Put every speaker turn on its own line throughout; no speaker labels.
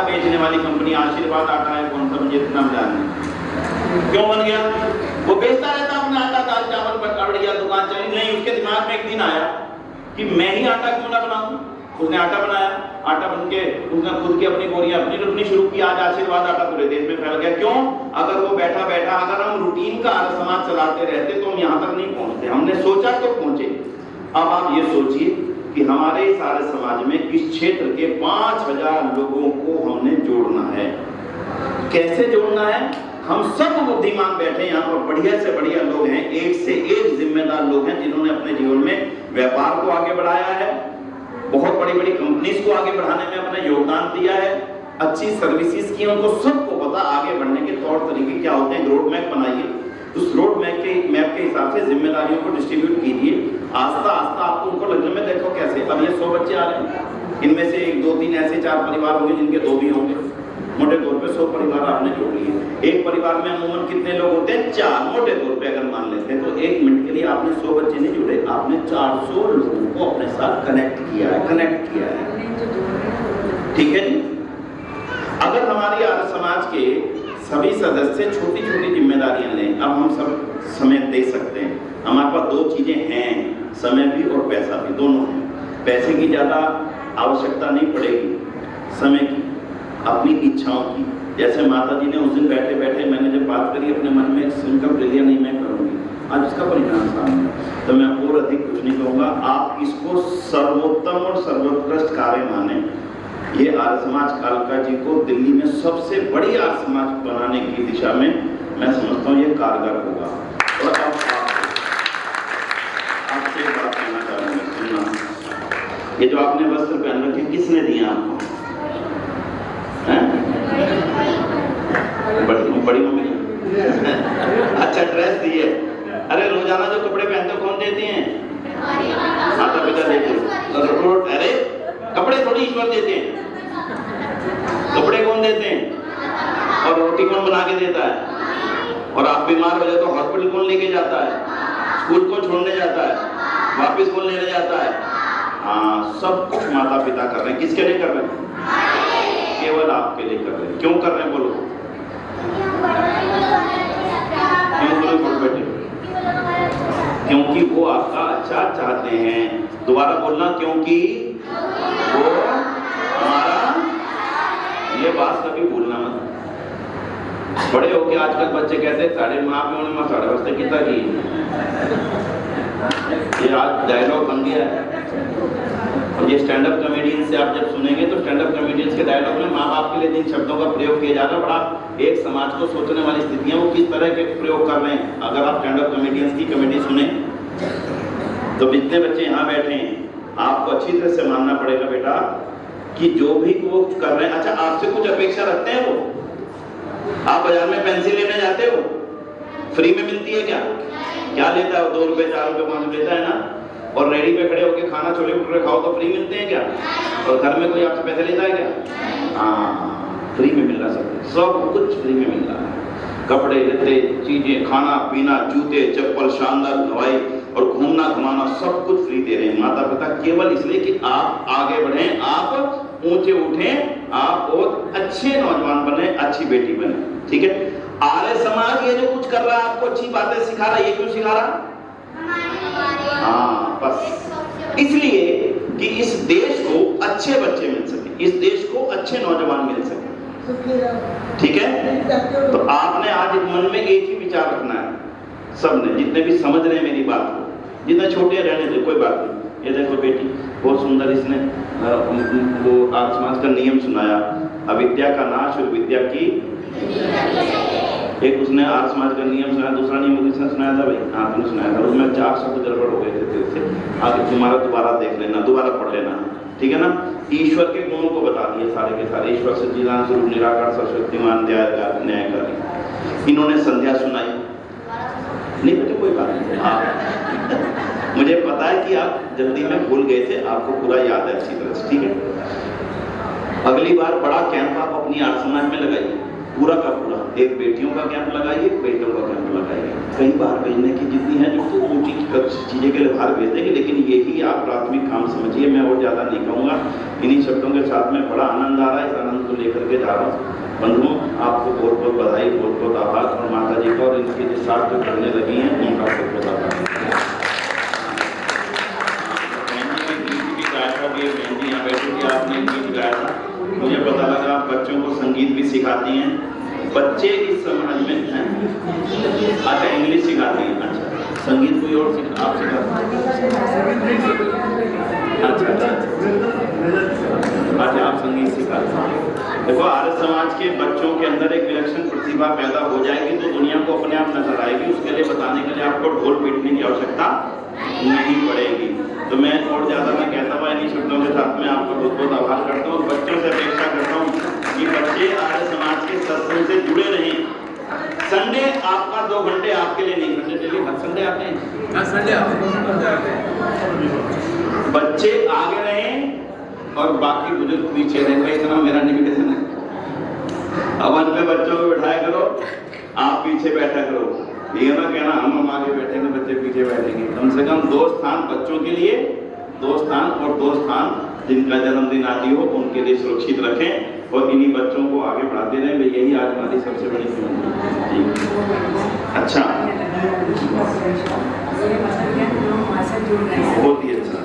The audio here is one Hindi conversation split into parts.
बेचने वाली कंपनी आशीर्वाद आटा है, कौन सा मुझे इतना जान क्यों बन गया? वो बेचता रहता अपना आटा, दाल चावल पर बढ़िया दुकान चली नहीं। उसके दिमाग में एक दिन आया कि मैं ही आटा क्यों ना बनाऊं। उसने आटा बनाया, आटा बन के उसने खुद की अपनी बोरियां अपनी रखनी शुरू की। आज आशीर्वाद आटा पूरे देश में फैल गया। क्यों? अगर वो बैठा बैठा अगर हम रूटीन का आर्य समाज चलाते रहते तो हम यहाँ तक नहीं पहुंचते। हमने सोचा तो पहुंचे। अब आप ये सोचिए कि हमारे इस आर्य समाज में इस क्षेत्र के 5000 लोगों को हमने जोड़ना है। कैसे जोड़ना है? हम सब बुद्धिमान बैठे यहाँ पर, बढ़िया से बढ़िया लोग हैं, एक से एक जिम्मेदार लोग हैं जिन्होंने अपने जीवन में व्यापार को आगे बढ़ाया है, बहुत बड़ी बड़ी कंपनीज को आगे बढ़ाने में अपना योगदान दिया है, अच्छी सर्विसेज की। उनको सबको पता आगे बढ़ने के तौर तरीके क्या होते हैं। रोड मैप बनाइए, उस रोड मैप के हिसाब से जिम्मेदारियों को डिस्ट्रीब्यूट कीजिए। आस्ता आस्ता आपको उनको लगने में देखो कैसे। अब ये 100 बच्चे आ रहे हैं, इनमें से 1 2 3 ऐसे 4 परिवार होंगे जिनके 2 भी होंगे। मोटे तौर पे 100 परिवार आपने जोड़ लिए। एक परिवार में अमूमन कितने लोग होते हैं? 4। मोटे तौर पे अगर मान लेते हैं तो 1 मिनट के लिए आपने 100 बच्चे नहीं जुड़े, आपने 400 लोगों को अपने साथ कनेक्ट किया है। ठीक है जी। अगर हमारी आर्य समाज के सभी सदस्य छोटी छोटी जिम्मेदारियां लें, अब हम सब समय दे सकते हैं। हमारे पास 2 चीजें हैं, समय भी और पैसा भी, दोनों हैं। पैसे की ज्यादा आवश्यकता नहीं पड़ेगी, समय की, अपनी इच्छाओं की। जैसे माता जी ने उस दिन बैठे बैठे मैंने जब बात करी अपने मन में एक संकल्प ले लिया, नहीं मैं करूंगी, आज इसका परिणाम सामने, तो मैं और अधिक कुछ नहीं कहूंगा। आप इसको सर्वोत्तम और सर्वोत्कृष्ट कार्य माने। ये आर्य समाज कालका जी को दिल्ली में सबसे बड़ी आर्य समाज बनाने की दिशा में मैं समझता हूँ ये कारगर होगा। और अब आपसे एक बात कहना चाहूंगा, सुनना। ये जो आपने वस्त्र पहन रखे किसने दिया आपको? बड़ी मम्मी अच्छा ड्रेस दी है। अरे रोजाना जो कपड़े पहनते हो कौन देते हैं? माता पिता देते हैं। अरे कपड़े थोड़ी ईश्वर देते हैं, कपड़े कौन देते हैं? और रोटी कौन बना के देता है? और आप बीमार हो जाए तो हॉस्पिटल कौन लेके जाता है? स्कूल कौन छोड़ने जाता है? वापस कौन लेने जाता है? हाँ, सब कुछ माता पिता कर रहे हैं। किसके लिए कर रहे हैं? केवल आपके लिए कर रहे हैं। क्यों कर रहे हैं बोलो? क्योंकि वो आपका अच्छा चाहते हैं। दोबारा बोलना, क्योंकि वो हमारा, ये बात कभी भूलना मत। बड़े होके आजकल बच्चे कहते हैं साढ़े माँ पे उन्हें माँ साढ़े वास्ते कितना की। ये आज डायलॉग बन गया है। और ये स्टैंड अप कॉमेडियन से आप जब सुनेंगे तो स्टैंड अप कॉमेडियंस के डायलॉग में माँ बाप के लिए जिन शब्दों का प्रयोग किया जा रहा है, बड़ा एक समाज को सोचने वाली स्थितियां वो किस तरह के प्रयोग कर रहे हैं। अगर आप स्टैंड अप कॉमेडियंस की कॉमेडी सुने तो जितने बच्चे यहाँ बैठे हैं आपको अच्छी तरह से मानना पड़ेगा बेटा कि जो भी वो कर रहे हैं, अच्छा आपसे कुछ अपेक्षा रखते हैं वो? आप बाजार में पेंसिल लेने जाते हो, फ्री में मिलती है क्या? क्या लेता है? 2 रुपए 4 रुपए 5 लेता है ना। और रेडी पे खड़े होके खाना छोले भटूरे खाओ तो फ्री मिलते हैं क्या? और घर में कोई आपसे पैसे लेता है क्या? हाँ, फ्री में मिल रहा सब कुछ फ्री में मिल रहा है। कपड़े लत्ते, चीजें, खाना पीना, जूते चप्पल, शानदार दवाई और घूमना घुमाना सब कुछ फ्री दे रहे हैं माता पिता, केवल इसलिए कि आप आगे बढ़ें, आप ऊंचे उठें, आप बहुत अच्छे नौजवान बने, अच्छी बेटी बने। ठीक है, आर्य समाज ये जो कुछ कर रहा है आपको अच्छी बातें सिखा रहा है, ये क्यों सिखा रहा? हाँ, बस इसलिए कि इस देश को अच्छे बच्चे मिल सके, इस देश को अच्छे नौजवान मिल सके। ठीक है, तो आपने आज मन में एक ही विचार रखना है सबने, जितने भी समझ रहे हैं मेरी बात को, जितने छोटे रहने दे कोई बात नहीं। ये देखो बेटी बहुत सुंदर, इसने वो आर्य समाज का नियम सुनाया, अविद्या का नाश और विद्या की। एक उसने आर्य समाज का नियम सुनाया, दूसरा नियम किसने सुनाया था भाई? हाँ तुमने सुनाया था। उसमें 4 शब्द गड़बड़ हो गए थे, आगे तुम्हारा दोबारा देख लेना, दोबारा पढ़ लेना। ठीक है ना। ईश्वर के गुणों को बता दिए सारे के सारे, ईश्वर सच्चिदानंद स्वरूप निराकार सरस्वतीमान न्यायकारी। इन्होंने संध्या सुनाई नहीं बेटे, कोई बात नहीं। मुझे पता है कि आप जल्दी में भूल गए थे, आपको पूरा याद है अच्छी तरह से। ठीक है, अगली बार बड़ा कैंप आप अपनी आर्य समाज में लगाइए, पूरा का पूरा। एक बेटियों का कैंप लगाइए, एक बेटों का कैंप लगाइए। कई बार भेजने की जितनी है जो तो ऊँची चीज़ें के लिए बाहर भेज देंगे, लेकिन यही आप प्राथमिक काम समझिए। मैं और ज़्यादा नहीं कहूँगा। इन्हीं शब्दों के साथ में बड़ा आनंद आ रहा है, इस आनंद को लेकर के जा रहा हूँ। बंधुओं, आपको बहुत बहुत बधाई, बहुत बहुत आभार, और माता जी का और इनके जो साथ जो करने लगी हैं उनका बहुत बहुत आभार। बहन जी यहाँ बैठी थी, आपने गीत गाया था, मुझे पता लगा आप बच्चों को संगीत भी सिखाती हैं। बच्चे इस समाज में हैं, अच्छा इंग्लिश सिखाती हैं, अच्छा संगीत कोई और आप सिखाते हैं? अच्छा आप संगीत सिखाते हैं। देखो, आर्य समाज के बच्चों के अंदर एक विलक्षण प्रतिभा पैदा हो जाएगी तो दुनिया को अपने आप नजर आएगी। उसके लिए बताने के लिए आपको ढोल पीटने की आवश्यकता नहीं पड़ेगी। तो मैं और ज्यादा मैं कहता हुआ इन्हीं शब्दों के साथ में आपको बहुत बहुत आभार करता हूँ। बच्चों से अपेक्षा करता हूँ कि बच्चे आर्य समाज के सत्संग से जुड़े रहें। संडे आपका 2 घंटे आपके लिए नहीं, संडे डेली हर संडे आते हैं, संडे बच्चे आगे रहें और बाकी बुजुर्ग पीछे रहें। भाई इतना मेरा निवेदन है। अब पे बच्चों को बिठाया करो, आप पीछे बैठा करो। ये ना कहना हम आगे बैठेंगे बच्चे पीछे बैठेंगे। कम से कम 2 स्थान बच्चों के लिए, 2 स्थान और 2 स्थान जिनका जन्मदिन आदि हो उनके लिए सुरक्षित रखें और इन्हीं बच्चों को आगे बढ़ाते रहें। यही आज हमारी सबसे बड़ी चुनौती। अच्छा, बहुत ही अच्छा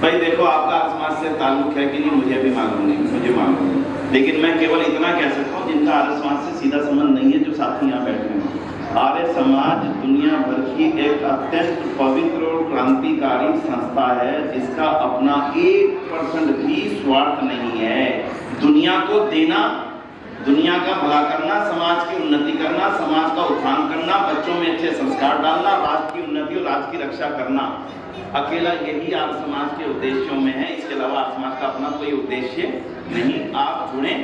भाई। देखो, आपका समाज से ताल्लुक है कि नहीं मुझे भी मालूम नहीं, मुझे मालूम नहीं, लेकिन मैं केवल इतना कह सकता हूँ जिनका आर्य समाज से सीधा संबंध नहीं है, जो साथी यहाँ बैठे हैं। आर्य समाज दुनिया भर की एक अत्यंत पवित्र और क्रांतिकारी संस्था है जिसका अपना 1% भी स्वार्थ नहीं है। दुनिया को देना, दुनिया का भला करना, समाज की उन्नति करना, समाज का उत्थान करना, बच्चों में अच्छे संस्कार डालना, राष्ट्र की उन्नति और राष्ट्र की रक्षा करना, अकेला यही आर्य समाज के उद्देश्यों में है। इसके अलावा आर्य समाज का अपना कोई उद्देश्य नहीं। आप जुड़े,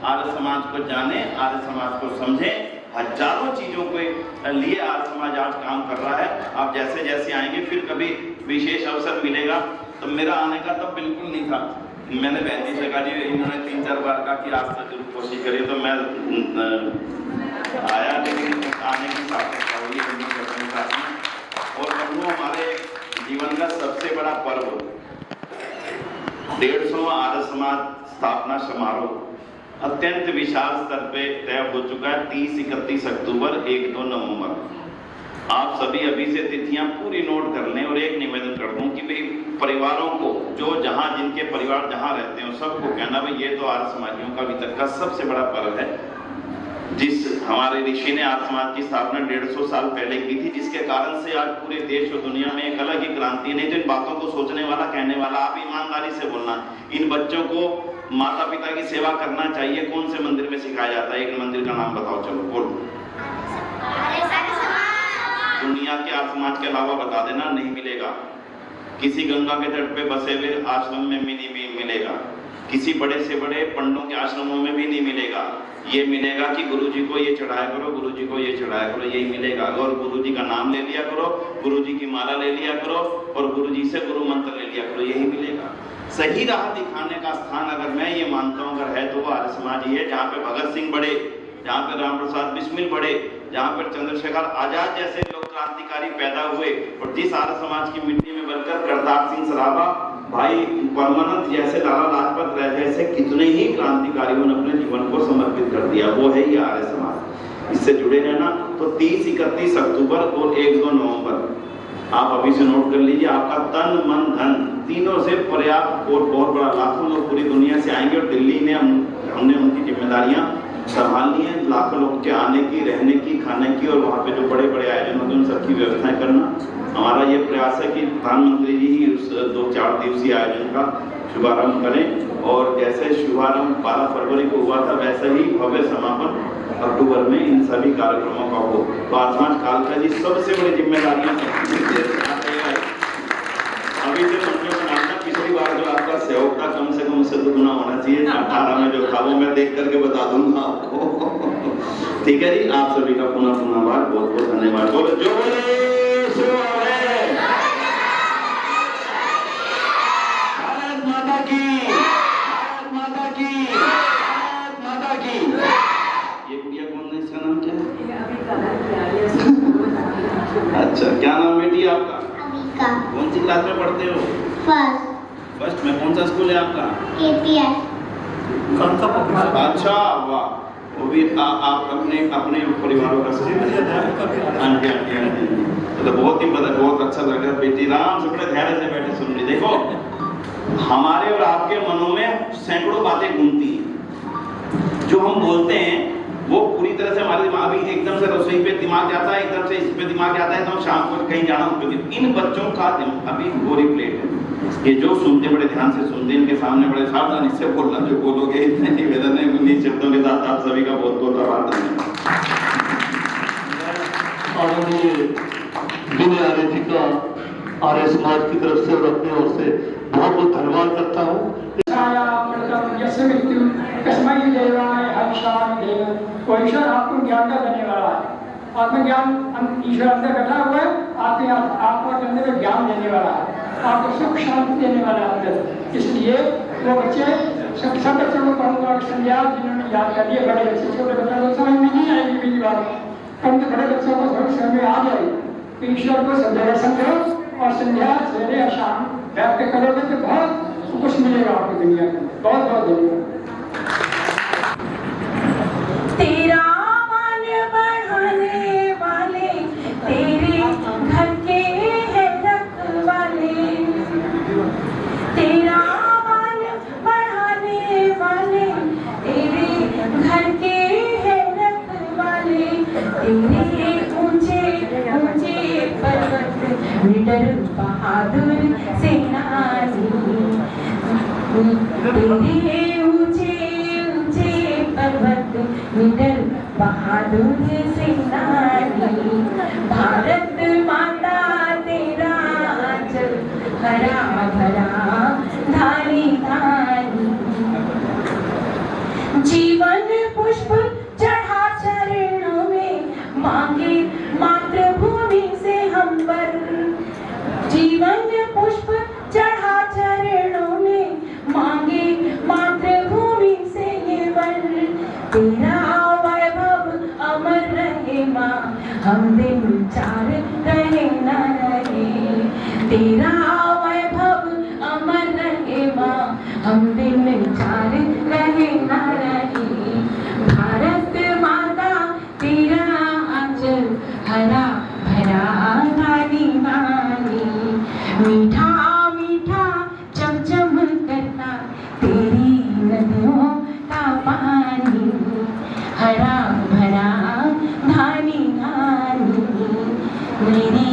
आर्य समाज को जाने, आर्य समाज को समझें। हजारों चीजों के लिए आर्य समाज आज काम कर रहा है। आप जैसे जैसे आएंगे, फिर कभी विशेष अवसर मिलेगा। तो मेरा आने का तब बिल्कुल नहीं था। मैंने बहन जी से कहा, जी इन्होंने 3-4 बार कहा कि आज तक जरूर कोशिश करिए, तो मैं आया, लेकिन आने की सार्थकता हुई और बंधुओं, हमारे जीवन का सबसे बड़ा पर्व 150वां आर्य समाज स्थापना समारोह अत्यंत विशाल स्तर पे तय हो चुका है। 30-31 अक्टूबर, 1-2 नवंबर। आप सभी अभी से तिथियां पूरी नोट कर लें और एक निवेदन कर दूं कि भाई परिवारों को, जो जहां जिनके परिवार जहां रहते हैं, सबको कहना भाई ये तो आर्य समाजियों का अभी तक का सबसे बड़ा पर्व है। जिस हमारे ऋषि ने आर्य समाज की स्थापना 150 साल पहले की थी, जिसके कारण से आज पूरे देश और दुनिया में एक अलग ही क्रांति। नहीं तो इन बातों को सोचने वाला, कहने वाला, आप ईमानदारी से बोलना, इन बच्चों को माता पिता की सेवा करना चाहिए। कौन से मंदिर में सिखाया जाता है? एक मंदिर का नाम बताओ, चलो बोलो। दुनिया के आर्य समाज के अलावा बता देना, नहीं मिलेगा। किसी गंगा के तट पे बसे हुए आश्रम में भी नहीं मिलेगा, किसी बड़े से बड़े पंडों के आश्रमों में भी नहीं मिलेगा। ये मिलेगा कि गुरुजी को ये चढ़ाया करो, गुरुजी को ये चढ़ाया करो, यही मिलेगा। और गुरुजी का नाम ले लिया करो, गुरुजी की माला ले लिया करो और गुरुजी से गुरु मंत्र ले लिया करो, यही मिलेगा। सही राह दिखाने का स्थान अगर मैं ये मानता हूँ अगर है तो वो आर्य समाज ही है, जहाँ पे भगत सिंह बड़े, जहाँ पे राम प्रसाद बिस्मिल बड़े, जहाँ पर चंद्रशेखर आजाद जैसे लोग क्रांतिकारी पैदा हुए, और जिस आर्य समाज की मिट्टी में बनकर करतार सिंह सराभा, भाई परमानंद जैसे, लाला लाजपत राय जैसे कितने ही क्रांतिकारियों ने अपने जीवन को समर्पित कर दिया, वो है ये आर्य समाज। इससे जुड़े रहना। तो 30-31 अक्टूबर और 1-2 नवंबर आप अभी से नोट कर लीजिए। आपका तन मन धन तीनों से पर्याप्त और बहुत बड़ा, लाखों लोग पूरी दुनिया से आएंगे और दिल्ली ने हमने उनकी जिम्मेदारियां संभालनी है। लाखों लोग के आने की, रहने की, खाने की, और वहाँ पे जो बड़े बड़े आयोजन होते हैं उन सबकी व्यवस्थाएं करना। हमारा ये प्रयास है कि प्रधानमंत्री जी ही उस 2-4 दिवसीय आयोजन का शुभारंभ करें, और जैसे शुभारंभ 12 फरवरी को हुआ था वैसे ही भव्य समापन अक्टूबर में इन सभी कार्यक्रमों का हो। तो आत्मा काल का जी सबसे बड़ी जिम्मेदारियां अभी से मंत्रियों को मानना। पिछली बार जो आपका सहयोग था कम से कम उससे दुगुना होना चाहिए। 18 में जो था वो मैं देख करके बता दूंगा आपको। ठीक है जी, आप सभी का पुनः बहुत बहुत धन्यवाद। बोलो जो बोले सो है। भारत माता की, भारत माता की, भारत माता की। ये गुड़िया कौन है, इसका नाम? क्लास में पढ़ते हो? फर्स्ट में। कौन सा स्कूल है आपका?
KPS।
कौन सा पब्लिक?
अच्छा, वाह। वो भी आप अपने परिवारों का आंटी तो बहुत ही बहुत अच्छा लगा। बेटी राम से बड़े धैर्य से बैठे सुन रही। देखो, हमारे और आपके मनों में सैकड़ों बातें घूमती हैं। जो हम बोलते हैं वो पूरी तरह से हमारे दिमाग, अभी एकदम से रसोई पे दिमाग जाता है, एकदम से इस पे दिमाग आता है, तो शाम को कहीं जाना उस पे। इन बच्चों का अभी गोरी प्लेट है। ये जो सुनते बड़े ध्यान से सुनते, इनके सामने बड़े सावधानी से बोलना, जो बोलोगे इतने निवेदन है। उन्हीं शब्दों के साथ आप सभी का बहुत बहुत आभार।
आर्य जी का आर्य समाज की तरफ से और अपनी ओर से बहुत बहुत धन्यवाद करता हूँ।
वो ईश्वर आपको ज्ञान का देने वाला है। आत्मज्ञान ईश्वर अंदर बैठा हुआ है, आपके आत्मा के अंदर ज्ञान देने वाला है, आपको सुख शांति देने वाला है अंदर। इसलिए वो बच्चे सब बच्चों को कहूँगा संज्ञा जिन्होंने याद कर लिया, बड़े बच्चे छोटे बच्चों को समझ में नहीं आएगी मेरी बात, परंतु बड़े बच्चों को थोड़ी समझ में आ जाएगी। ईश्वर को संध्या समझो और संध्या सवेरे और शाम बैठ के करोगे तो बहुत कुछ मिलेगा आपको दुनिया में। बहुत बहुत धन्यवाद।
तेरा मान बढ़ाने वाले तेरे घर के हैं रखवाले, तेरा मान बढ़ाने वाले तेरे घर के हैं रखवाले, तेरे ऊंचे ऊंचे पर्वत निडर बहादुर सेनानी, तेरे ऊंचे ऊंचे पर्वत निडर बहादुर सेनानी, भारत माता तेरा आंचल हरा भरा धानी धानी, जीवन पुष्प चढ़ा चरणों में मांगे मातृभूमि से हम पर, जीवन पुष्प चढ़ा चरणों में मांगे मातृभूमि से ये वर, तेरा वैभव अमर रहे माँ, हम दिन चार रहे न रहे, तेरा वैभव अमर रहे माँ, हम दिन चार रहे न रहे, भारत माता तेरा आंचल हरा भरा धानी धानी, मीठा मीठा चमचम करता तेरी नदियों का पानी, हरा भरा धानी धानी, मेरी